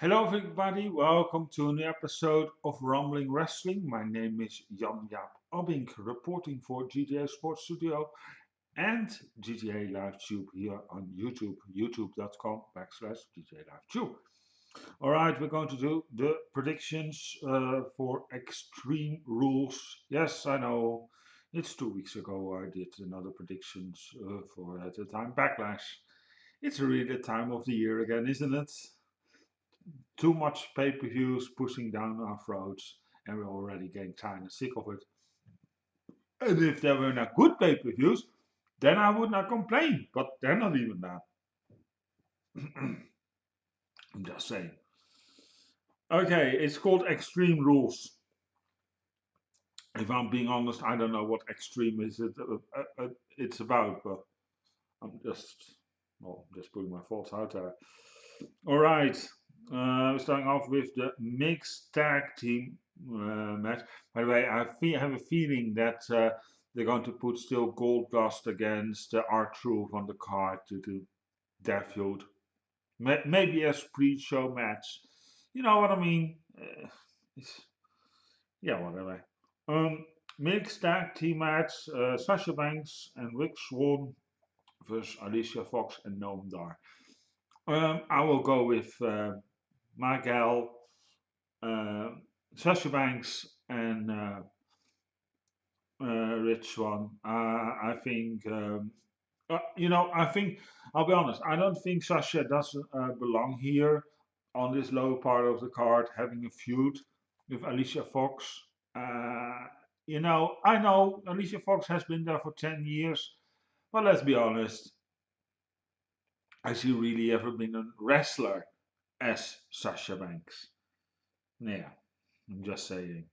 Hello everybody, welcome to a new episode of Rumbling Wrestling. My name is Jan-Jaap reporting for GTA Sports Studio and GTA Live Tube here on YouTube, youtube.com/GTA Live Tube. Alright, we're going to do the predictions for Extreme Rules. Yes, I know, it's 2 weeks ago I did another predictions for at the time Backlash. It's really the time of the year again, isn't it? Too much pay-per-views pushing down our throats, and we're already getting kind of sick of it. And if there were not good pay-per-views, then I would not complain. But they're not even that. I'm just saying. Okay, it's called Extreme Rules. If I'm being honest, I don't know what extreme it's about, but I'm just putting my thoughts out there. All right, we're starting off with the mixed tag team match. By the way, have a feeling that they're going to put still Goldust against R-Truth on the card to do their feud. Maybe as pre-show match. You know what I mean? Yeah, whatever. Um, Mixed tag team match: Sasha Banks and Rick Swan versus Alicia Fox and Noam Dar. I will go with my gal, uh, Sasha Banks and Rich Swan. I think, I think, I'll be honest, I don't think Sasha doesn't belong here on this low part of the card, having a feud with Alicia Fox. I know Alicia Fox has been there for 10 years, but let's be honest, has she really ever been a wrestler as Sasha Banks? Yeah, I'm just saying.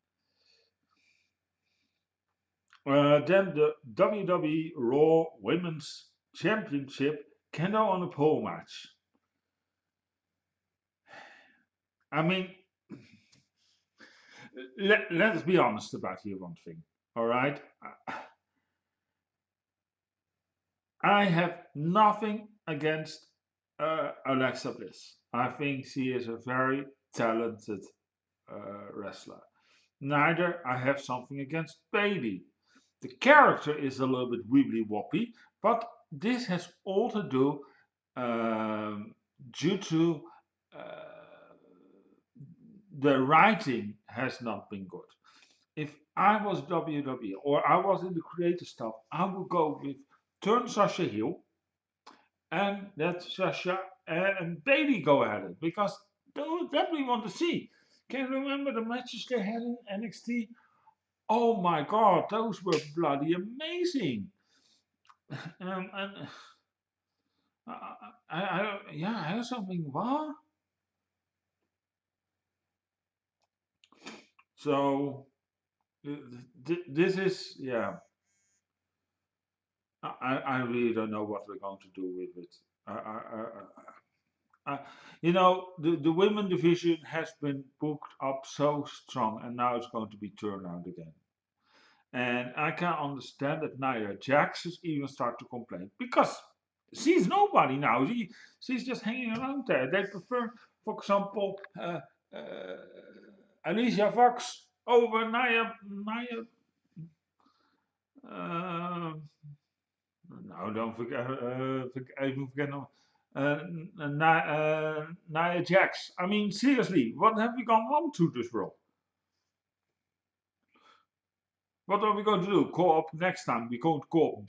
Then the WWE Raw Women's Championship Kendo on a pole match. I mean, let's be honest about here one thing. All right, I have nothing against Alexa Bliss. I think she is a very talented wrestler. Neither I have something against Bailey. The character is a little bit wibbly wobbly, but this has all to do due to the writing has not been good. If I was WWE or I was in the creative stuff, I would go with turn Sasha heel and let Sasha and Bailey go at it because that we want to see. Can you remember the matches they had in NXT? Oh my god, those were bloody amazing. And yeah, I have something. What? So this is, yeah. I really don't know what we're going to do with it. The women division has been booked up so strong, and now it's going to be turned around again. And I can understand that Nia Jax has even start to complain because she's nobody now. She's just hanging around there. They prefer, for example, Alicia Fox over Nia. Uh, no, don't forget. Even forget no. Nia Jax. I mean, seriously, what have we gone on to this role? What are we going to do? Call up next time? We're going to call up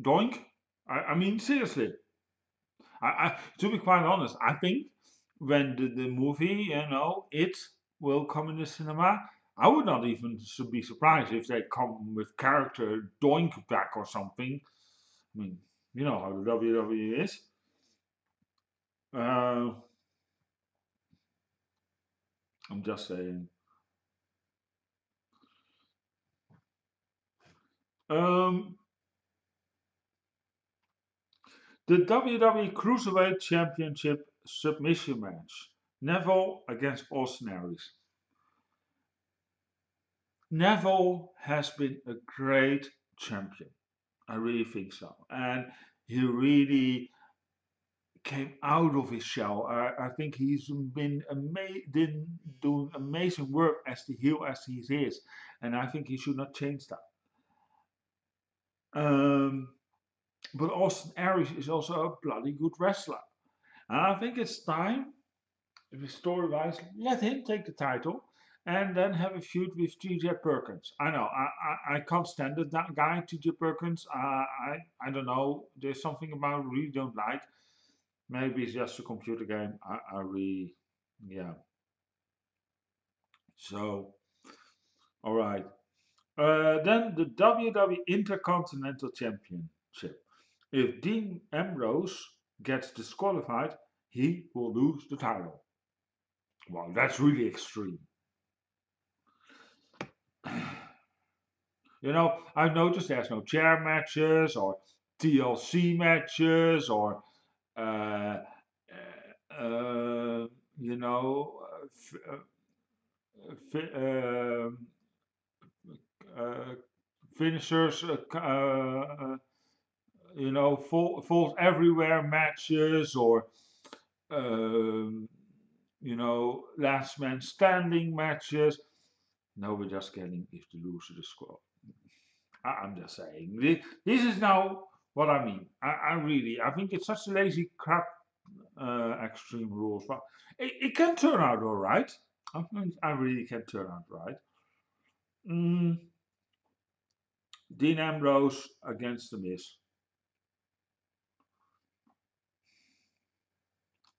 Doink? I mean, seriously. To be quite honest, I think when the movie, it will come in the cinema, I would not even be surprised if they come with character Doink back or something. I mean, you know how the WWE is. Uh, I'm just saying. Um, the WWE Cruiserweight Championship submission match. Neville against Austin Aries. Neville has been a great champion. I really think so. And he really came out of his shell. I think he's been doing amazing work as the heel as he is, and I think he should not change that. Um, but Austin Aries is also a bloody good wrestler. And I think it's time, if story-wise, let him take the title and then have a feud with TJ Perkins. I know, I can't stand that guy, TJ Perkins. I don't know, there's something about it I really don't like. Maybe it's just a computer game. I really, yeah. So, all right. Then the WWE Intercontinental Championship. If Dean Ambrose gets disqualified, he will lose the title. Wow, that's really extreme. You know, I've noticed there's no chair matches or TLC matches or, uh, you know, uh, finishers, you know, falls everywhere matches or, um, you know, last man standing matches. No, we're just getting if the loser the squad. I'm just saying. This is now what I mean. I think it's such a lazy crap, Extreme Rules. But it can turn out all right. I think I really can turn out right. Mm, Dean Ambrose against The Miz.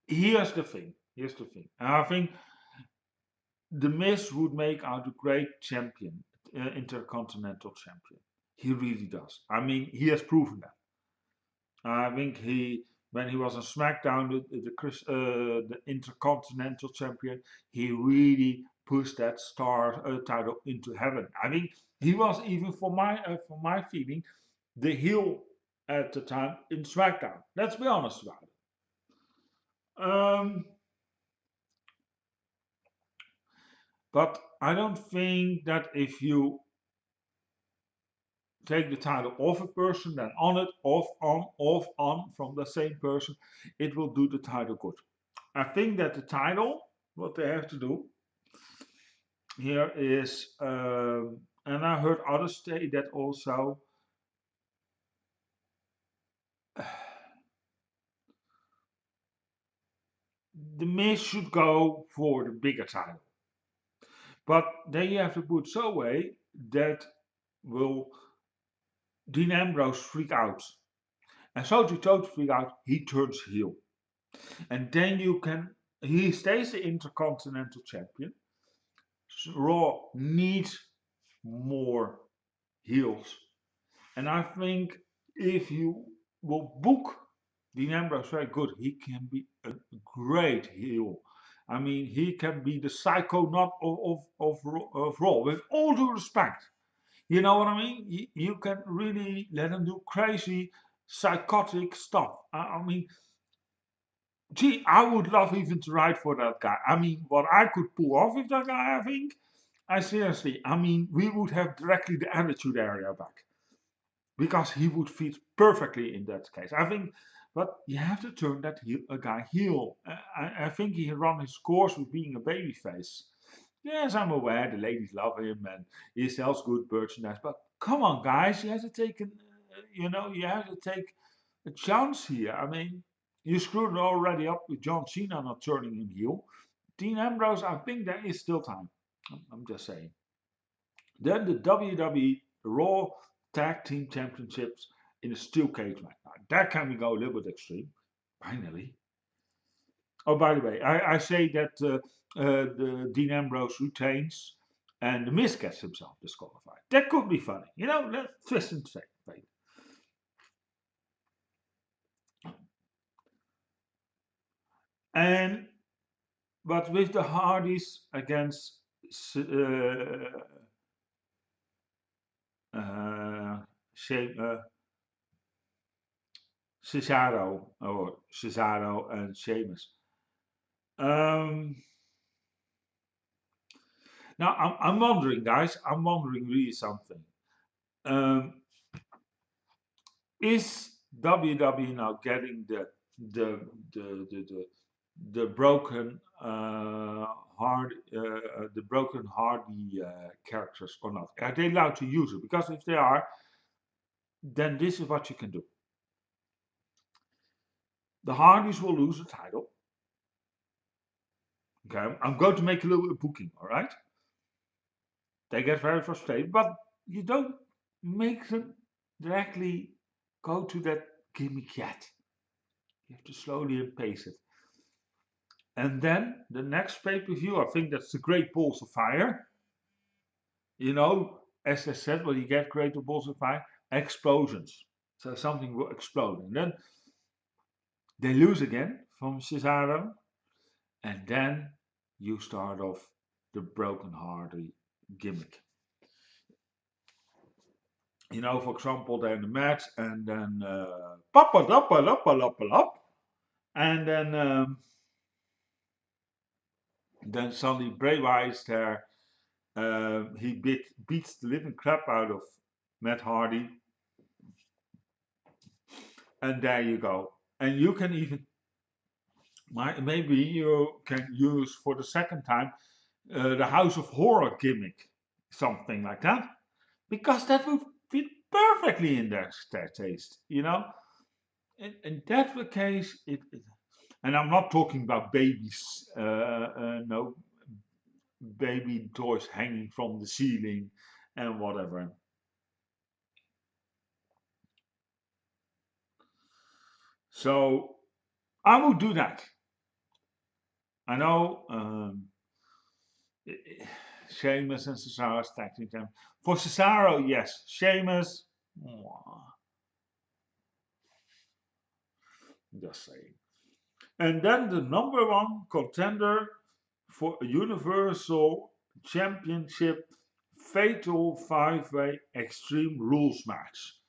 Here's the thing. Here's the thing. And I think The Miz would make out a great champion, intercontinental champion. He really does. I mean, he has proven that. I think when he was on SmackDown, the Intercontinental Champion, he really pushed that star title into heaven. I mean, he was even for my feeling, the heel at the time in SmackDown. Let's be honest about it. But I don't think that if you take the title off a person, then on it, off, on from the same person, it will do the title good. I think that the title, what they have to do here is, and I heard others say that also, the Miz should go for the bigger title. But then you have to put so way that will Dean Ambrose freak out. And so to totally freak out, he turns heel. And then he stays the Intercontinental Champion. Raw needs more heels. And I think if you will book Dean Ambrose very good, he can be a great heel. I mean, he can be the psychonaut of Raw, with all due respect. You know what I mean? You can really let him do crazy, psychotic stuff. I mean, gee, I would love even to write for that guy. I mean, what I could pull off with that guy, I think, I mean, we would have directly the Attitude Area back because he would fit perfectly in that case. I think, but you have to turn that guy heel. I think he run his course with being a babyface. Yes, I'm aware the ladies love him and he sells good merchandise, but come on, guys, you have to take you have to take a chance here. I mean, you screwed it already up with John Cena not turning him heel. Dean Ambrose, I think there is still time. I'm just saying. Then the WWE Raw Tag Team Championships in a steel cage match. Now, that can we go a little bit extreme. Finally. Oh, by the way, I say that the Dean Ambrose retains and the Miz gets himself disqualified. That could be funny. You know, let's twist and say. And but with the Hardys against Cesaro and Sheamus. Now I'm wondering, guys. I'm wondering really something. Is WWE now getting the the the the the, the broken the broken hardy characters or not? Are they allowed to use it? Because if they are, then this is what you can do. The Hardys will lose the title. Okay, I'm going to make a little booking. All right, they get very frustrated, but you don't make them directly go to that gimmick yet. You have to slowly pace it. And then the next pay per view, I think that's the Great Balls of Fire. You know, as I said, when you get Great Balls of Fire, explosions. So something will explode. And then they lose again from Cesaro. And then you start off the Broken Hardy gimmick. You know, for example, they're in the match, and then pop it up, up, and then suddenly Bray Wyatt is there. He beats the living crap out of Matt Hardy, and there you go. And you can even maybe you can use for the second time the House of Horror gimmick, something like that, because that would fit perfectly in their taste, you know. In that case, and I'm not talking about babies, no baby toys hanging from the ceiling and whatever. So I would do that. I know Sheamus and Cesaro stacking them. For Cesaro, yes. Sheamus, just saying. And then the number one contender for a Universal Championship Fatal 5-Way Extreme Rules match.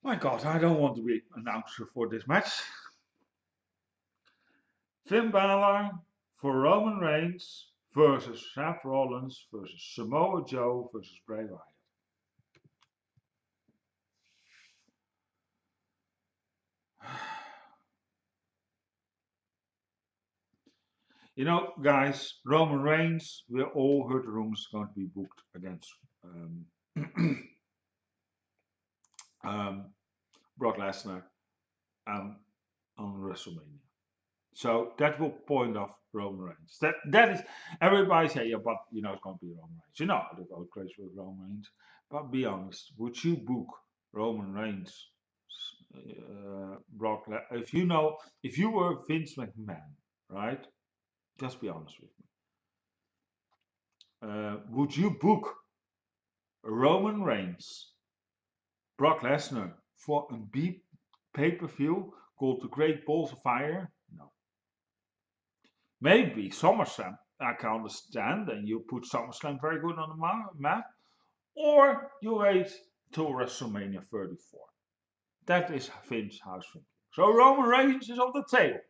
My God, I don't want to be announcer for this match. Finn Balor for Roman Reigns versus Seth Rollins versus Samoa Joe versus Bray Wyatt. You know, guys, Roman Reigns, we all heard the rumors going to be booked against Brock Lesnar on WrestleMania. So that will point off Roman Reigns. That is everybody say, yeah, but you know it's going to be Roman Reigns. You know they go crazy with Roman Reigns. But be honest, would you book Roman Reigns, Brock? If you were Vince McMahon, right? Just be honest with me. Would you book Roman Reigns, Brock Lesnar for a B pay-per-view called the Great Balls of Fire? No. Maybe SummerSlam, I can understand, and you put SummerSlam very good on the map, or you wait till WrestleMania 34. That is Vince's house thinking. So Roman Reigns is on the table.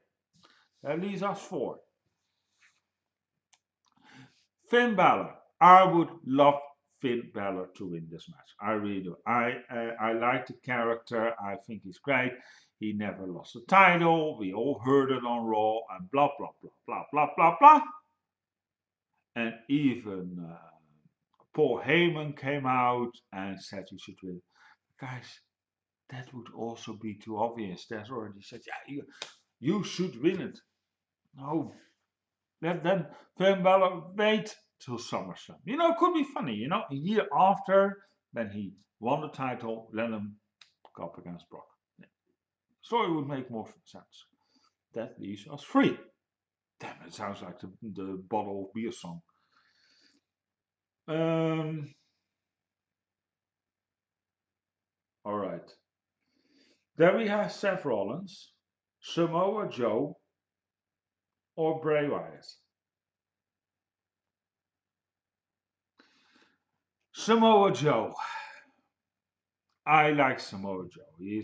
That leaves us four. Finn Balor. I would love Finn Balor to win this match. I really do. I like the character. I think he's great. He never lost the title. We all heard it on Raw and blah blah blah blah blah blah blah. And even Paul Heyman came out and said you should win. Guys, that would also be too obvious. There's already said, yeah, you should win it. No, let them Finn Balor wait till SummerSlam. You know, it could be funny. You know, a year after when he won the title, let him go up against Brock. Yeah. Story would make more sense. That leaves us free. Damn, it sounds like the bottle of beer song. All right. Then we have Seth Rollins, Samoa Joe, or Bray Wyatt. Samoa Joe. I like Samoa Joe. He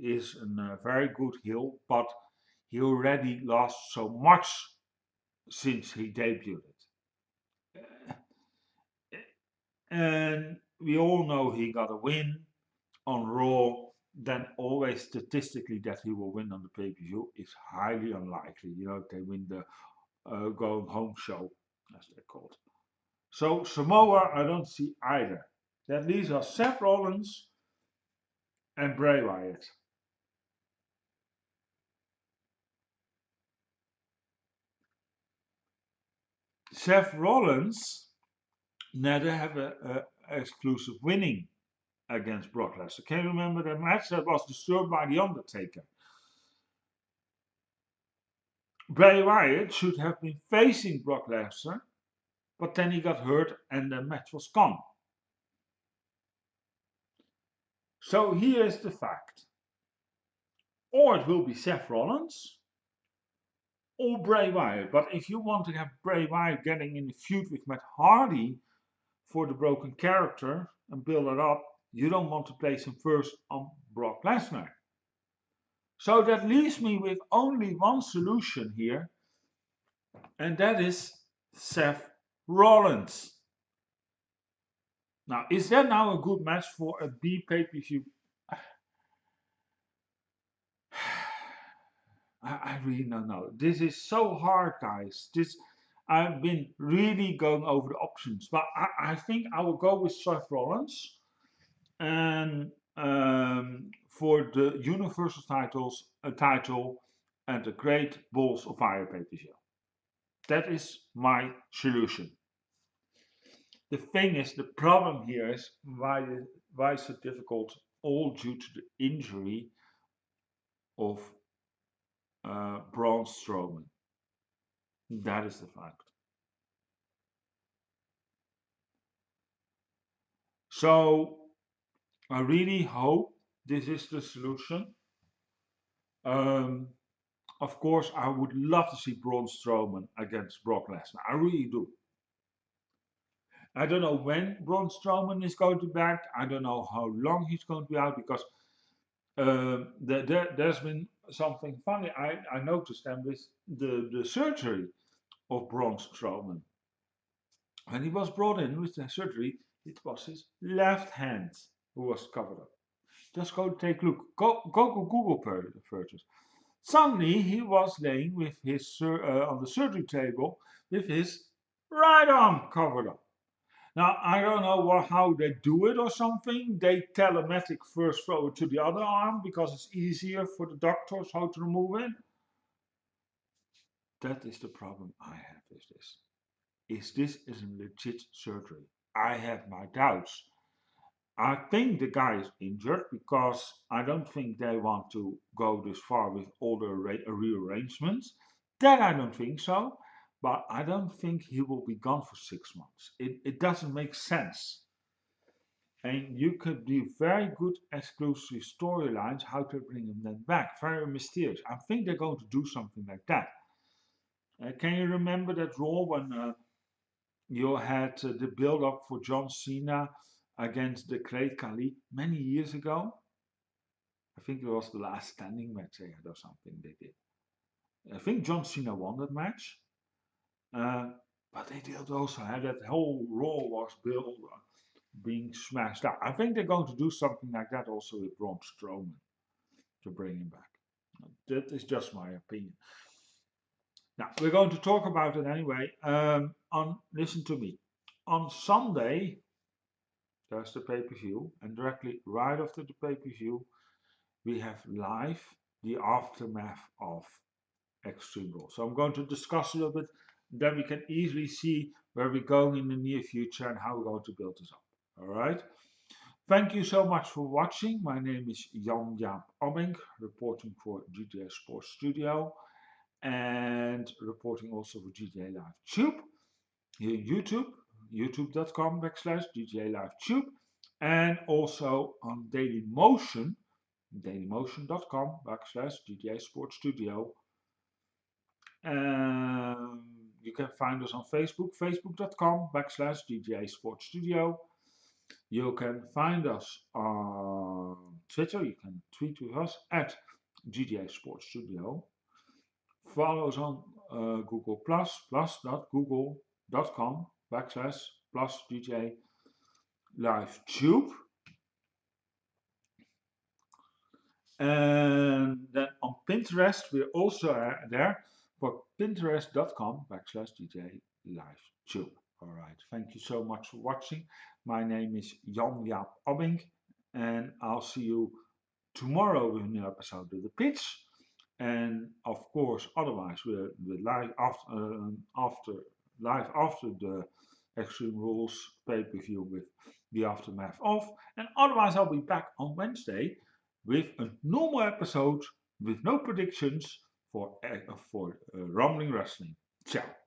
is a very good heel, but he already lost so much since he debuted. And we all know he got a win on Raw then always statistically that he will win on the pay-per-view is highly unlikely. You know, they win the going home show, as they're called. So Samoa, I don't see either. That leaves us Seth Rollins and Bray Wyatt. Seth Rollins never have a exclusive winning against Brock Lesnar. Can you remember that match that was disturbed by The Undertaker? Bray Wyatt should have been facing Brock Lesnar, but then he got hurt and the match was gone. So here is the fact. Or it will be Seth Rollins or Bray Wyatt. But if you want to have Bray Wyatt getting in the feud with Matt Hardy for the broken character and build it up, you don't want to place him first on Brock Lesnar. So that leaves me with only one solution here, and that is Seth Rollins. Now, is that now a good match for a B pay-per-view? I really don't know. This is so hard, guys. I've been really going over the options, but I think I will go with Seth Rollins and for the Universal title and the Great Balls of Fire pay-per-view. That is my solution. The thing is, the problem here is why it's so difficult, all due to the injury of Braun Strowman. That is the fact. So I really hope this is the solution. Of course, I would love to see Braun Strowman against Brock Lesnar. I really do. I don't know when Braun Strowman is going to be back. I don't know how long he's going to be out because there's been something funny. I noticed them with the surgery of Braun Strowman. When he was brought in with the surgery, it was his left hand who was covered up. Just go take a look. Go Google purchase. Suddenly he was laying with his on the surgery table with his right arm covered up. Now I don't know how they do it or something. They telematic first throw it to the other arm because it's easier for the doctors how to remove it. That is the problem I have with this. This is a legit surgery? I have my doubts. I think the guy is injured because I don't think they want to go this far with all the rearrangements. That I don't think so. But I don't think he will be gone for 6 months. It doesn't make sense. And you could do very good exclusive storylines how to bring them back. Very mysterious. I think they're going to do something like that. Can you remember that Raw when you had the build up for John Cena against the Great Khali many years ago? I think it was the last standing match they had or something they did. I think John Cena won that match. But they did also have that whole Raw was built being smashed out. I think they're going to do something like that also with Braun Strowman to bring him back. That is just my opinion. Now we're going to talk about it anyway. Listen to me. On Sunday, there's the pay-per-view, and directly right after the pay-per-view, we have live the aftermath of Extreme Rules. So I'm going to discuss a little bit. Then we can easily see where we're going in the near future and how we're going to build this up. All right. Thank you so much for watching. My name is Jan-Jaap reporting for GTA Sports Studio and reporting also for GTA Live Tube. Here YouTube, youtube.com/GTA Live Tube, and also on Dailymotion, dailymotion.com/GTA Sports Studio. You can find us on Facebook, facebook.com/GTA Sports Studio. You can find us on Twitter. You can tweet with us at GTA Sports Studio. Follow us on Google plus.google.com/+DJ Live Tube. And then on Pinterest, we're also there for pinterest.com/DJ LiveTube. All right. Thank you so much for watching. My name is Jan-Jaap Obbing, and I'll see you tomorrow with a new episode of The Pitch. And of course, otherwise, we're live after the Extreme Rules pay-per-view with the aftermath of. And otherwise, I'll be back on Wednesday with a normal episode with no predictions for Rumbling Wrestling. Ciao.